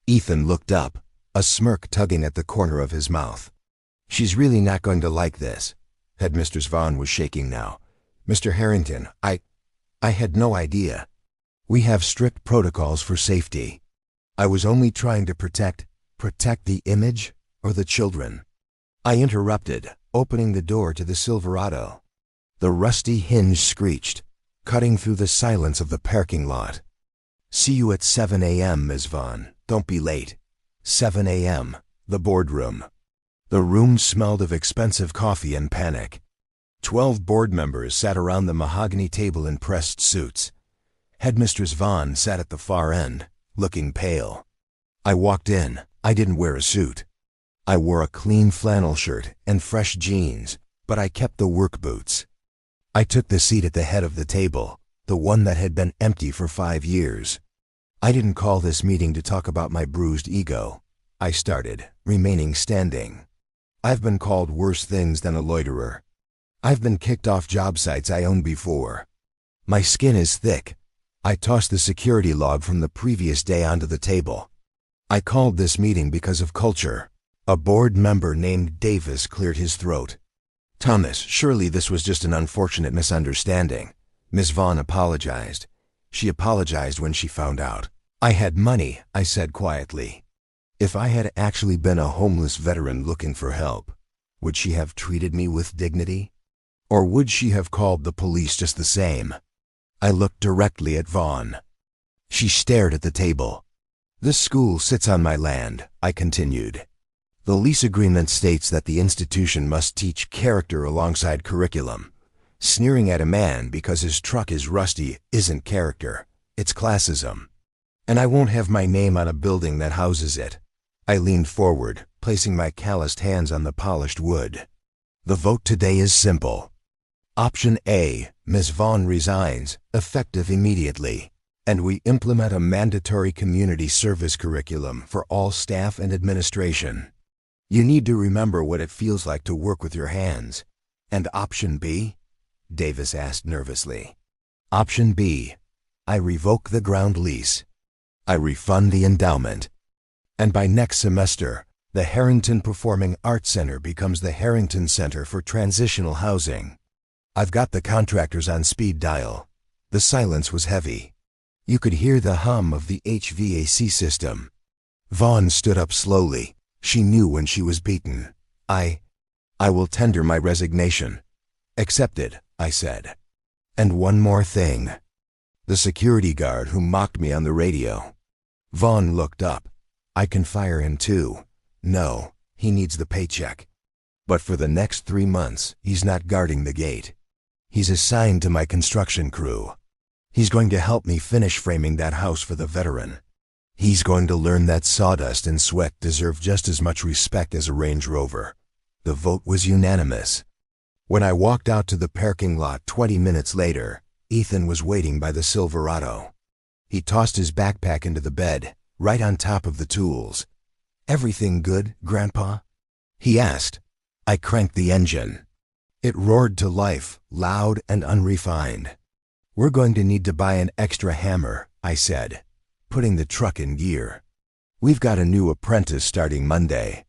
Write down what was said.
Ethan looked up, a smirk tugging at the corner of his mouth. "She's really not going to like this." Headmistress Vaughn was shaking now. "Mr. Harrington, I had no idea. We have strict protocols for safety. I was only trying to protect the image or the children." I interrupted, opening the door to the Silverado. The rusty hinge screeched, cutting through the silence of the parking lot. "See you at 7 a.m., Ms. Vaughn. Don't be late." 7 a.m., the boardroom. The room smelled of expensive coffee and panic. 12 board members sat around the mahogany table in pressed suits. Headmistress Vaughn sat at the far end, looking pale. I walked in. I didn't wear a suit. I wore a clean flannel shirt and fresh jeans, but I kept the work boots. I took the seat at the head of the table, the one that had been empty for 5 years. "I didn't call this meeting to talk about my bruised ego," I started, remaining standing. "I've been called worse things than a loiterer. I've been kicked off job sites I owned before. My skin is thick." I tossed the security log from the previous day onto the table. "I called this meeting because of culture." A board member named Davis cleared his throat. "Thomas, surely this was just an unfortunate misunderstanding." Miss Vaughn apologized. She apologized when she found out. "I had money," I said quietly. If I had actually been a homeless veteran looking for help, would she have treated me with dignity? Or would she have called the police just the same? I looked directly at Vaughn. She stared at the table. "This school sits on my land," I continued. "The lease agreement states that the institution must teach character alongside curriculum. Sneering at a man because his truck is rusty isn't character, it's classism. And I won't have my name on a building that houses it." I leaned forward, placing my calloused hands on the polished wood. "The vote today is simple. Option A, Ms. Vaughn resigns, effective immediately, and we implement a mandatory community service curriculum for all staff and administration. You need to remember what it feels like to work with your hands." "And option B?" Davis asked nervously. "Option B, I revoke the ground lease. I refund the endowment. And by next semester, the Harrington Performing Arts Center becomes the Harrington Center for Transitional Housing. I've got the contractors on speed dial." The silence was heavy. You could hear the hum of the HVAC system. Vaughn stood up slowly. She knew when she was beaten. I will tender my resignation." "Accepted," I said. "And one more thing. The security guard who mocked me on the radio." Vaughn looked up. "I can fire him too. No, he needs the paycheck. But for the next 3 months, he's not guarding the gate. He's assigned to my construction crew. He's going to help me finish framing that house for the veteran. He's going to learn that sawdust and sweat deserve just as much respect as a Range Rover." The vote was unanimous. When I walked out to the parking lot 20 minutes later, Ethan was waiting by the Silverado. He tossed his backpack into the bed, right on top of the tools. "Everything good, Grandpa?" he asked. I cranked the engine. It roared to life, loud and unrefined. "We're going to need to buy an extra hammer," I said, putting the truck in gear. "We've got a new apprentice starting Monday."